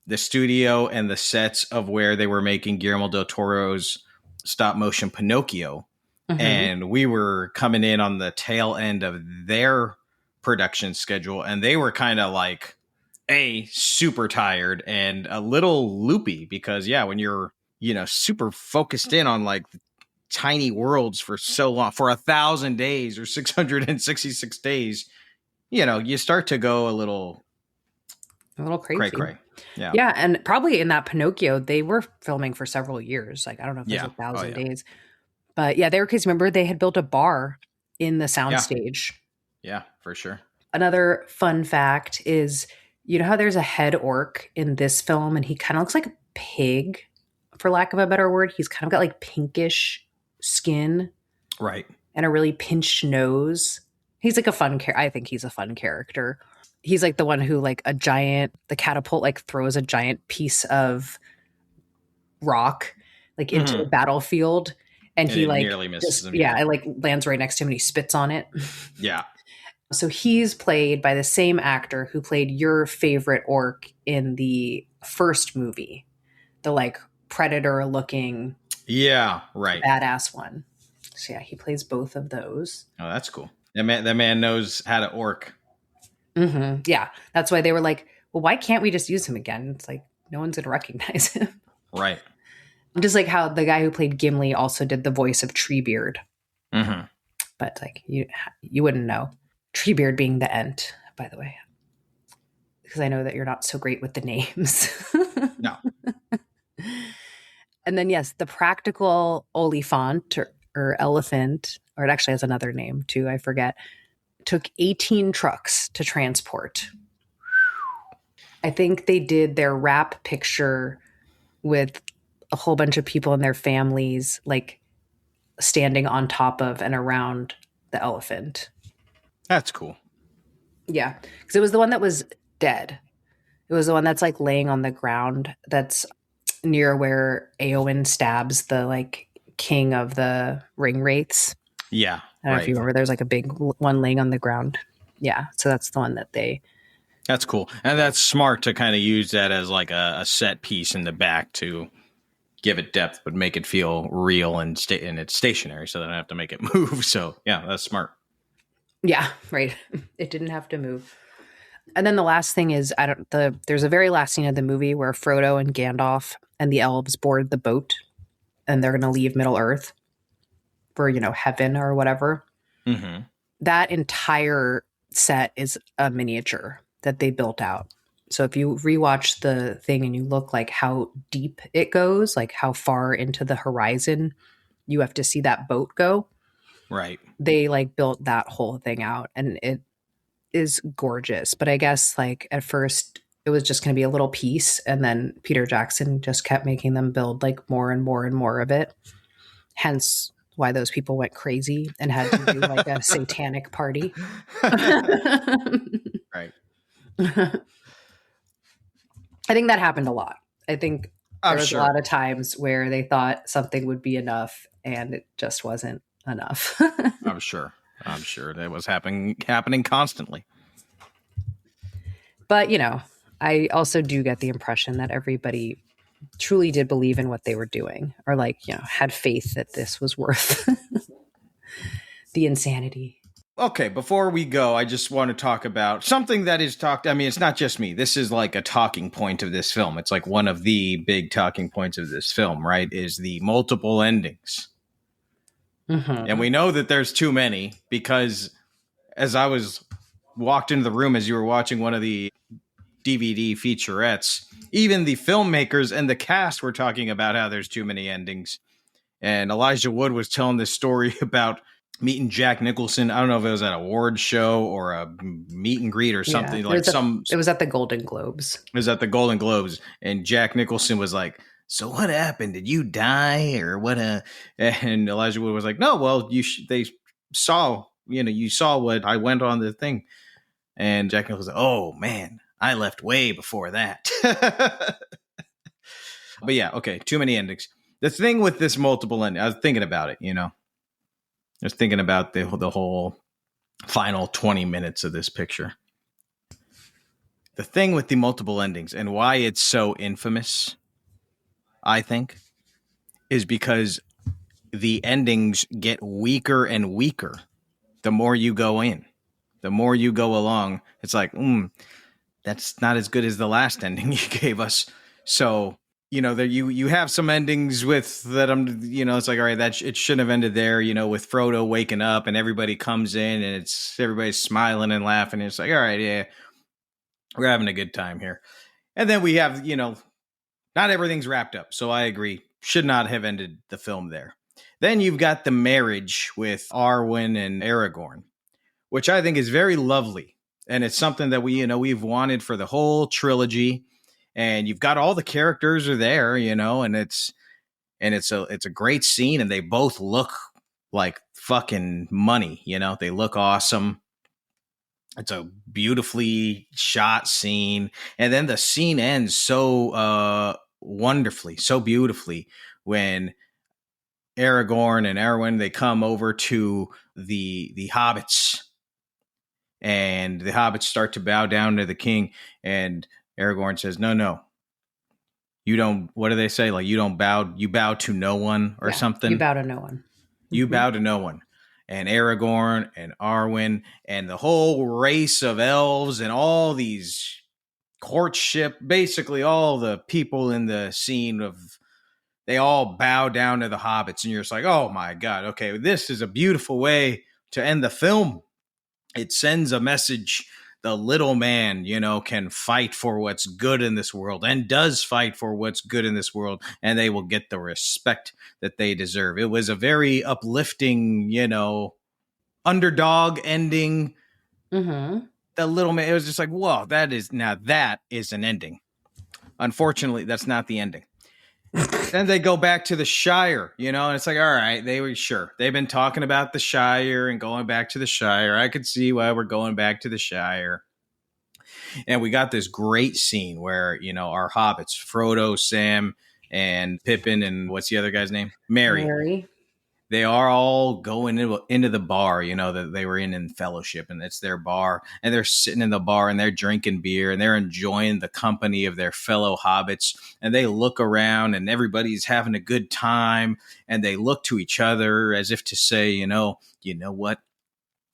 [SPEAKER 1] the studio and the sets of where they were making Guillermo del Toro's stop motion Pinocchio. And we were coming in on the tail end of their production schedule, and they were kind of like super tired and a little loopy because when you're super focused in on like tiny worlds for so long, for 1,000 days or 666 days, you start to go a little
[SPEAKER 2] crazy.
[SPEAKER 1] Cray.
[SPEAKER 2] Yeah, and probably in that Pinocchio they were filming for several years. Like I don't know if it was 1,000 days, but they were crazy. Remember they had built a bar in the soundstage.
[SPEAKER 1] Yeah, for sure.
[SPEAKER 2] Another fun fact is, you know how there's a head orc in this film and he kind of looks like a pig, for lack of a better word. He's kind of got like pinkish skin.
[SPEAKER 1] Right.
[SPEAKER 2] And a really pinched nose. He's like a fun character. I think he's a fun character. He's like the one who like the catapult like throws a giant piece of rock like into the battlefield. And he like
[SPEAKER 1] nearly misses him.
[SPEAKER 2] Yeah, it like lands right next to him and he spits on it.
[SPEAKER 1] Yeah.
[SPEAKER 2] So he's played by the same actor who played your favorite orc in the first movie. The like predator looking badass one. So he plays both of those.
[SPEAKER 1] Oh, that's cool. That man knows how to orc.
[SPEAKER 2] Yeah. That's why they were like, well, why can't we just use him again? It's like no one's gonna recognize him.
[SPEAKER 1] Right.
[SPEAKER 2] Just like how the guy who played Gimli also did the voice of Treebeard. But like you wouldn't know. Treebeard being the Ent, by the way. Because I know that you're not so great with the names.
[SPEAKER 1] No.
[SPEAKER 2] And then, yes, the practical Oliphant or elephant, or it actually has another name too, I forget, took 18 trucks to transport. I think they did their wrap picture with a whole bunch of people and their families, like standing on top of and around the elephant.
[SPEAKER 1] That's cool.
[SPEAKER 2] Yeah, because it was the one that was dead. It was the one that's like laying on the ground. That's near where Éowyn stabs the like king of the ring wraiths.
[SPEAKER 1] Yeah,
[SPEAKER 2] I don't know if you remember. There's like a big one laying on the ground. Yeah, so that's the one that they.
[SPEAKER 1] That's cool, and that's smart to kind of use that as like a set piece in the back to give it depth, but make it feel real and it's stationary, so they don't have to make it move. So yeah, that's smart.
[SPEAKER 2] Yeah, right. It didn't have to move. And then the last thing is, there's a very last scene of the movie where Frodo and Gandalf and the elves board the boat and they're going to leave Middle Earth for, heaven or whatever. That entire set is a miniature that they built out. So if you rewatch the thing and you look like how deep it goes, like how far into the horizon you have to see that boat go.
[SPEAKER 1] Right.
[SPEAKER 2] They like built that whole thing out and it is gorgeous. But I guess like at first it was just going to be a little piece. And then Peter Jackson just kept making them build like more and more and more of it. Hence why those people went crazy and had to do like a satanic party.
[SPEAKER 1] Right.
[SPEAKER 2] I think that happened a lot. I think There
[SPEAKER 1] I'm
[SPEAKER 2] was
[SPEAKER 1] sure.
[SPEAKER 2] a lot of times where they thought something would be enough and it just wasn't enough.
[SPEAKER 1] I'm sure. I'm sure that was happening constantly.
[SPEAKER 2] But, I also do get the impression that everybody truly did believe in what they were doing, or had faith that this was worth the insanity.
[SPEAKER 1] Okay, before we go, I just want to talk about something that is talked. I mean, it's not just me. This is like a talking point of this film. It's like one of the big talking points of this film, right? Is the multiple endings.
[SPEAKER 2] Mm-hmm.
[SPEAKER 1] And we know that there's too many because as I walked into the room as you were watching one of the DVD featurettes, even the filmmakers and the cast were talking about how there's too many endings. And Elijah Wood was telling this story about meeting Jack Nicholson. I don't know if it was at an award show or a meet and greet or something.
[SPEAKER 2] It was at the Golden Globes.
[SPEAKER 1] It was at the Golden Globes, and Jack Nicholson was like, "So what happened? Did you die or what?" And Elijah Wood was like, "No, well, they saw, you saw what I went on the thing." And Jack Nicholson was like, "Oh man, I left way before that." But yeah, okay, too many endings. The thing with this multiple ending, I was thinking about it, I was thinking about the whole final 20 minutes of this picture. The thing with the multiple endings and why it's so infamous, I think, is because the endings get weaker and weaker the more you go in. The more you go along, it's like, that's not as good as the last ending you gave us. So, there you have some endings with that. It's like, all right, it shouldn't have ended there. With Frodo waking up and everybody comes in and everybody's smiling and laughing. And it's like, all right, yeah, we're having a good time here. And then we have, not everything's wrapped up. So I agree, should not have ended the film there. Then you've got the marriage with Arwen and Aragorn, which I think is very lovely. And it's something that we've wanted for the whole trilogy. And you've got all the characters are there, and it's a great scene, and they both look like fucking money, they look awesome. It's a beautifully shot scene, and then the scene ends so wonderfully, so beautifully when Aragorn and Arwen, they come over to the hobbits, and the hobbits start to bow down to the king, and Aragorn says, no, you don't, what do they say? Like, you bow to no one or something.
[SPEAKER 2] You bow to no one.
[SPEAKER 1] You bow to no one. And Aragorn and Arwen and the whole race of elves and all these courtship, basically all the people in the scene they all bow down to the hobbits. And you're just like, oh my God, okay, this is a beautiful way to end the film. It sends a message. The little man, can fight for what's good in this world and does fight for what's good in this world, and they will get the respect that they deserve. It was a very uplifting, underdog ending.
[SPEAKER 2] Mm-hmm.
[SPEAKER 1] The little man, it was just like, whoa, that is an ending. Unfortunately, that's not the ending. Then they go back to the Shire, and it's like, all right, they've been talking about the Shire and going back to the Shire. I could see why we're going back to the Shire. And we got this great scene where, our hobbits, Frodo, Sam, and Pippin, and what's the other guy's name? Merry. They are all going into the bar, that they were in Fellowship, and it's their bar, and they're sitting in the bar and they're drinking beer and they're enjoying the company of their fellow hobbits, and they look around and everybody's having a good time, and they look to each other as if to say, you know what?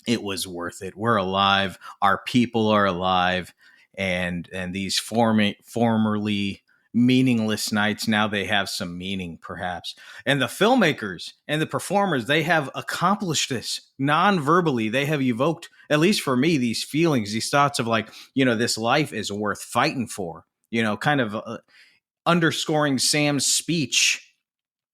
[SPEAKER 1] It was worth it. We're alive. Our people are alive. And these formerly meaningless nights, now they have some meaning, perhaps. And the filmmakers and the performers, they have accomplished this non-verbally. They have evoked, at least for me, these feelings, these thoughts of like, this life is worth fighting for, kind of underscoring Sam's speech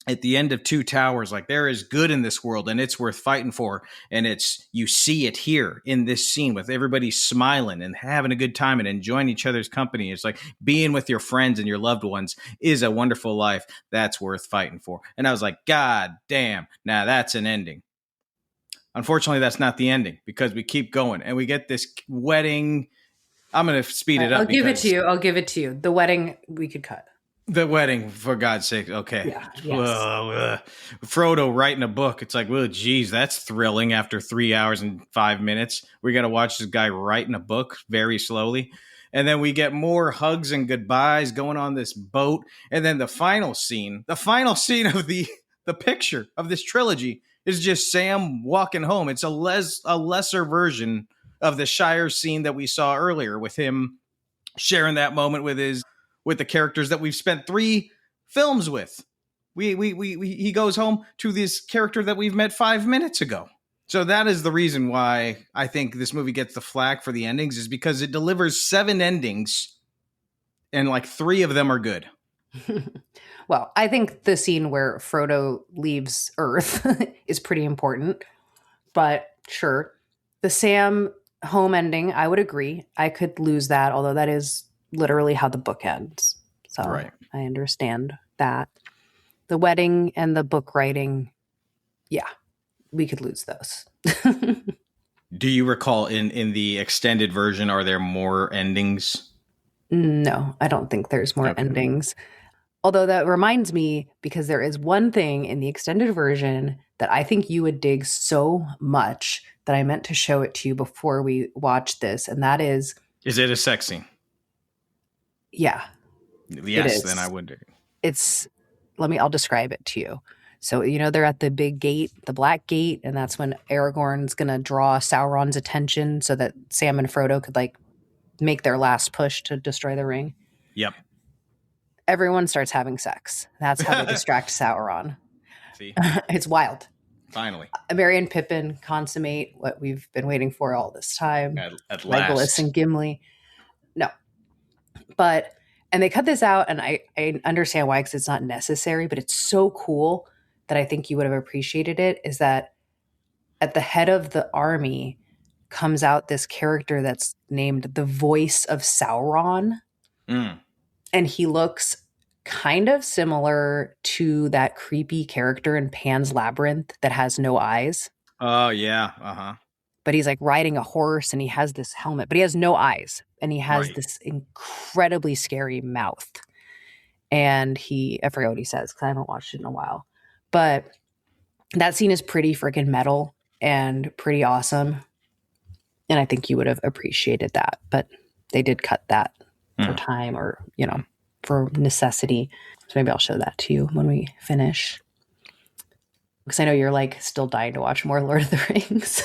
[SPEAKER 1] at the end of Two Towers. Like, there is good in this world and it's worth fighting for. And you see it here in this scene with everybody smiling and having a good time and enjoying each other's company. It's like being with your friends and your loved ones is a wonderful life that's worth fighting for. And I was like, God damn, now that's an ending. Unfortunately, that's not the ending, because we keep going and we get this wedding. I'm going to speed it up.
[SPEAKER 2] I'll give it to you. The wedding we could cut.
[SPEAKER 1] The wedding, for God's sake. Okay.
[SPEAKER 2] Yeah, yes.
[SPEAKER 1] Frodo writing a book. It's like, well, geez, that's thrilling after 3 hours and 5 minutes. We got to watch this guy writing a book very slowly. And then we get more hugs and goodbyes going on this boat. And then the final scene of the picture of this trilogy is just Sam walking home. It's a lesser version of the Shire scene that we saw earlier with him sharing that moment with the characters that we've spent 3 films with. He goes home to this character that we've met 5 minutes ago. So that is the reason why I think this movie gets the flack for the endings, is because it delivers 7 endings and like 3 of them are good.
[SPEAKER 2] Well, I think the scene where Frodo leaves Earth is pretty important, but sure. The Sam home ending, I would agree. I could lose that, although that is literally how the book ends. So
[SPEAKER 1] Right.
[SPEAKER 2] I understand that. The wedding and the book writing, yeah, we could lose those.
[SPEAKER 1] Do you recall in the extended version, are there more endings?
[SPEAKER 2] No, I don't think there's more endings. Although that reminds me, because there is one thing in the extended version that I think you would dig so much that I meant to show it to you before we watched this. And that is...
[SPEAKER 1] Is it a sex scene?
[SPEAKER 2] Yeah.
[SPEAKER 1] Yes, then I would.
[SPEAKER 2] I'll describe it to you. So, they're at the big gate, the black gate, and that's when Aragorn's going to draw Sauron's attention so that Sam and Frodo could make their last push to destroy the ring.
[SPEAKER 1] Yep.
[SPEAKER 2] Everyone starts having sex. That's how they distract Sauron.
[SPEAKER 1] See?
[SPEAKER 2] It's wild.
[SPEAKER 1] Finally.
[SPEAKER 2] Merry and Pippin consummate what we've been waiting for all this time.
[SPEAKER 1] At last.
[SPEAKER 2] Legolas and Gimli. No. And they cut this out, and I understand why, because it's not necessary, but it's so cool that I think you would have appreciated it, is that at the head of the army comes out this character that's named the Voice of Sauron.
[SPEAKER 1] Mm.
[SPEAKER 2] And he looks kind of similar to that creepy character in Pan's Labyrinth that has no eyes.
[SPEAKER 1] Oh, yeah. Uh-huh.
[SPEAKER 2] But he's riding a horse, and he has this helmet, but he has no eyes. And he has this incredibly scary mouth. And I forget what he says because I haven't watched it in a while. But that scene is pretty freaking metal and pretty awesome. And I think you would have appreciated that. But they did cut that for time or, for necessity. So maybe I'll show that to you when we finish. Because I know you're still dying to watch more Lord of the Rings.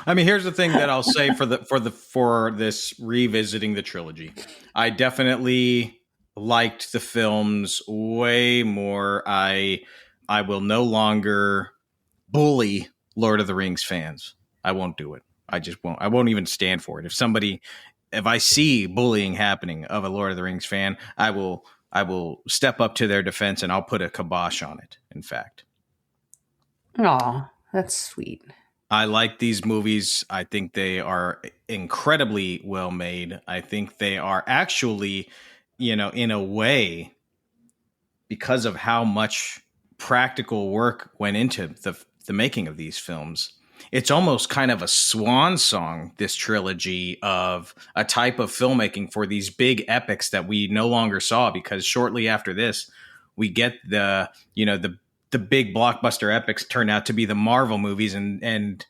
[SPEAKER 1] I mean, here's the thing that I'll say for this revisiting the trilogy. I definitely liked the films way more. I will no longer bully Lord of the Rings fans. I won't do it. I just won't. I won't even stand for it. If I see bullying happening of a Lord of the Rings fan, I will step up to their defense and I'll put a kibosh on it, in fact.
[SPEAKER 2] Aw, that's sweet.
[SPEAKER 1] I like these movies. I think they are incredibly well made. I think they are actually, in a way, because of how much practical work went into the making of these films, it's almost kind of a swan song, this trilogy, of a type of filmmaking for these big epics that we no longer saw, because shortly after this, we get the big blockbuster epics turn out to be the Marvel movies and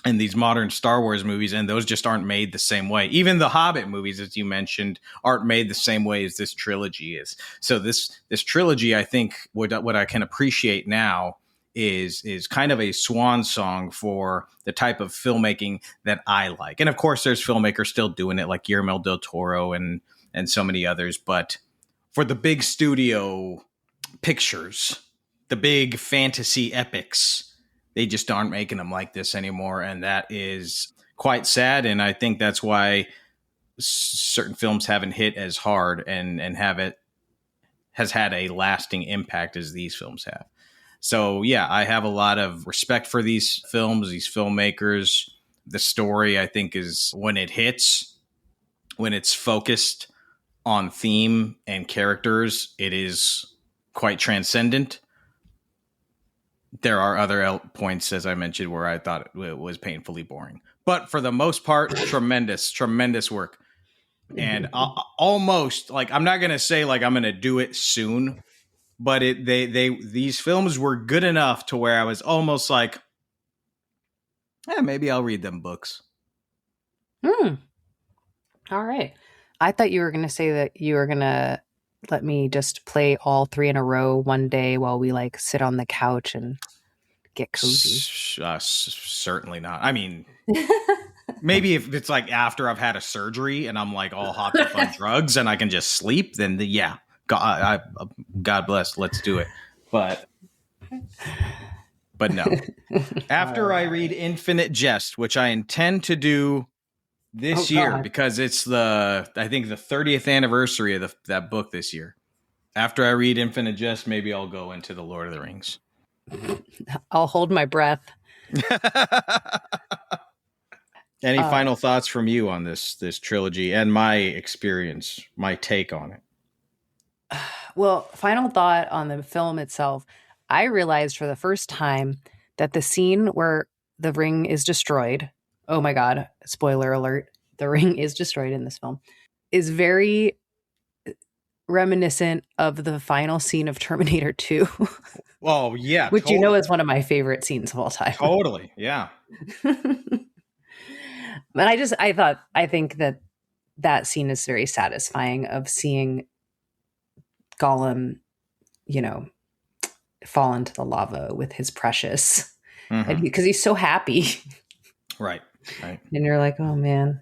[SPEAKER 1] these modern Star Wars movies, and those just aren't made the same way. Even the Hobbit movies, as you mentioned, aren't made the same way as this trilogy is. So this trilogy, I think, what I can appreciate now is kind of a swan song for the type of filmmaking that I like. And of course, there's filmmakers still doing it, like Guillermo del Toro and so many others. But for the big studio pictures, the big fantasy epics, they just aren't making them like this anymore. And that is quite sad. And I think that's why certain films haven't hit as hard and has had a lasting impact as these films have. So, yeah, I have a lot of respect for these films, these filmmakers. The story, I think, is when it hits, when it's focused on theme and characters, it is quite transcendent. There are other points, as I mentioned, where I thought it was painfully boring. But for the most part, tremendous work. And almost like, I'm not going to say like I'm going to do it soon, but these films were good enough to where I was almost like, maybe I'll read them books.
[SPEAKER 2] All right. I thought you were going to say that you were going to let me just play all 3 in a row one day while we like sit on the couch and get cozy.
[SPEAKER 1] Certainly not. I mean, maybe if it's like after I've had a surgery and I'm like all hopped up on drugs and I can just sleep, then God bless, let's do it. But no. After I read Infinite Jest, which I intend to do this year because it's I think the 30th anniversary of that book this year. After I read Infinite Jest, maybe I'll go into the Lord of the Rings.
[SPEAKER 2] I'll hold my breath.
[SPEAKER 1] Any final thoughts from you on this trilogy and my experience, my take on it?
[SPEAKER 2] Well, final thought on the film itself. I realized for the first time that the scene where the ring is destroyed, oh my God, spoiler alert, the ring is destroyed in this film, is very reminiscent of the final scene of Terminator 2.
[SPEAKER 1] Oh, yeah.
[SPEAKER 2] Which totally. You know is one of my favorite scenes of all time.
[SPEAKER 1] Totally, yeah.
[SPEAKER 2] But I think that scene is very satisfying of seeing Gollum, fall into the lava with his precious. Mm-hmm. Because he's so happy.
[SPEAKER 1] Right.
[SPEAKER 2] And you're like, oh man,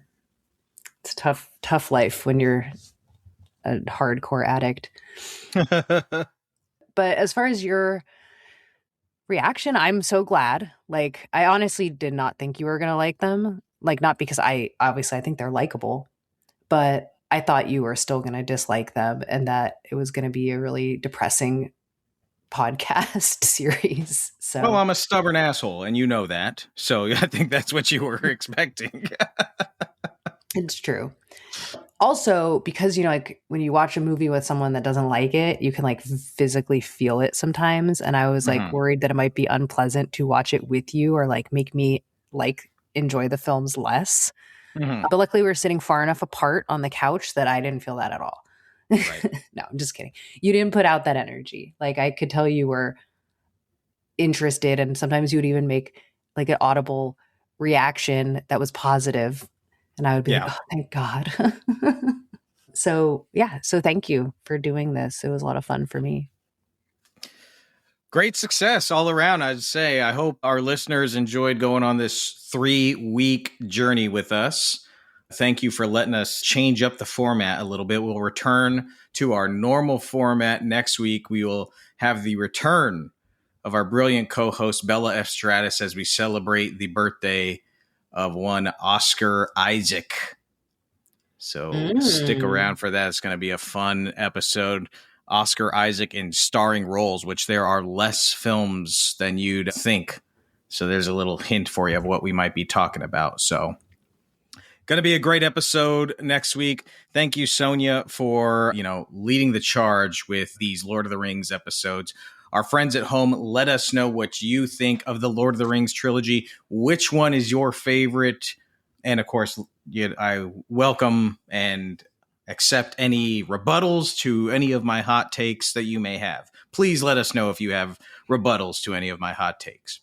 [SPEAKER 2] it's tough life when you're a hardcore addict. But as far as your reaction, I'm so glad. Like, I honestly did not think you were going to like them. Like, not because I think they're likable, but I thought you were still going to dislike them and that it was going to be a really depressing podcast series. So,
[SPEAKER 1] well, I'm a stubborn asshole and you know that. So I think that's what you were expecting.
[SPEAKER 2] It's true. Also, because, like when you watch a movie with someone that doesn't like it, you can like physically feel it sometimes. And I was like worried that it might be unpleasant to watch it with you or like make me like enjoy the films less. Mm-hmm. But luckily we were sitting far enough apart on the couch that I didn't feel that at all. Right. No, I'm just kidding. You didn't put out that energy. Like I could tell you were interested, and sometimes you would even make like an audible reaction that was positive. And I would be like, oh, thank God. So thank you for doing this. It was a lot of fun for me.
[SPEAKER 1] Great success all around, I'd say. I hope our listeners enjoyed going on this 3-week journey with us. Thank you for letting us change up the format a little bit. We'll return to our normal format next week. We will have the return of our brilliant co-host, Bella F. Stratus, as we celebrate the birthday of one Oscar Isaac. So stick around for that. It's going to be a fun episode. Oscar Isaac in starring roles, which there are less films than you'd think. So there's a little hint for you of what we might be talking about. So going to be a great episode next week. Thank you, Sonja, for, leading the charge with these Lord of the Rings episodes. Our friends at home, let us know what you think of the Lord of the Rings trilogy. Which one is your favorite? And of course, I welcome and accept any rebuttals to any of my hot takes that you may have. Please let us know if you have rebuttals to any of my hot takes.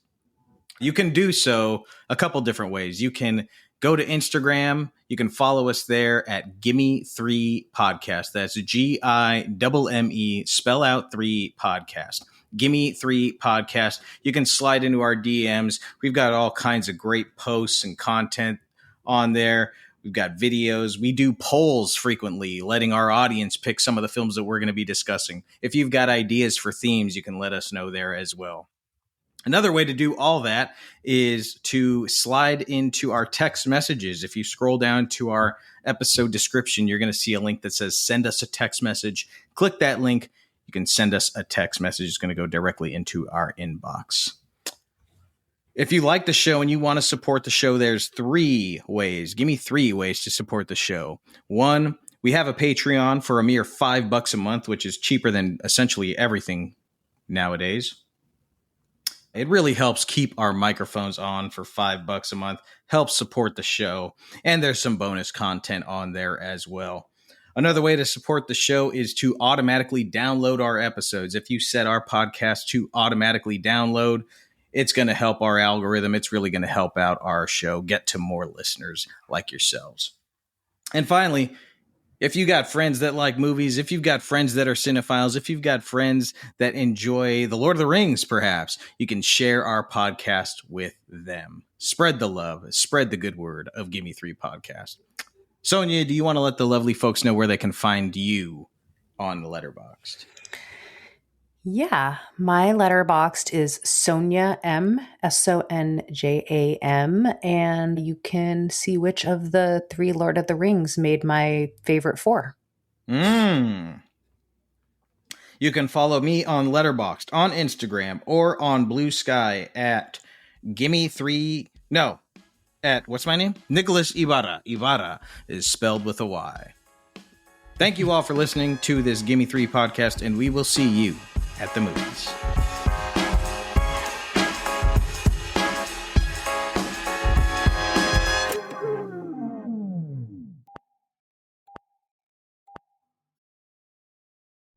[SPEAKER 1] You can do so a couple different ways. You can go to Instagram. You can follow us there at Gimme Three Podcast. That's GIMME, spell out 3 podcast. Gimme Three Podcast. You can slide into our DMs. We've got all kinds of great posts and content on there. We've got videos. We do polls frequently, letting our audience pick some of the films that we're going to be discussing. If you've got ideas for themes, you can let us know there as well. Another way to do all that is to slide into our text messages. If you scroll down to our episode description, you're going to see a link that says send us a text message. Click that link. You can send us a text message. It's going to go directly into our inbox. If you like the show and you want to support the show, there's 3 ways. Give me 3 ways to support the show. 1, we have a Patreon for a mere $5 a month, which is cheaper than essentially everything nowadays. It really helps keep our microphones on for $5 a month, helps support the show, and there's some bonus content on there as well. Another way to support the show is to automatically download our episodes. If you set our podcast to automatically download, it's going to help our algorithm. It's really going to help out our show get to more listeners like yourselves. And finally, if you got friends that like movies, if you've got friends that are cinephiles, if you've got friends that enjoy The Lord of the Rings, perhaps, you can share our podcast with them. Spread the love, spread the good word of Gimme Three podcast. Sonja, do you want to let the lovely folks know where they can find you on the Letterboxd?
[SPEAKER 2] Yeah, my Letterboxd is Sonja M, Sonjam, and you can see which of the 3 Lord of the Rings made my favorite 4.
[SPEAKER 1] You can follow me on Letterboxd, on Instagram, or on Blue Sky at Gimme Three. No, at what's my name? Nicholas Ybarra. Ybarra is spelled with a Y. Thank you all for listening to this Gimme Three podcast, and we will see you at the movies.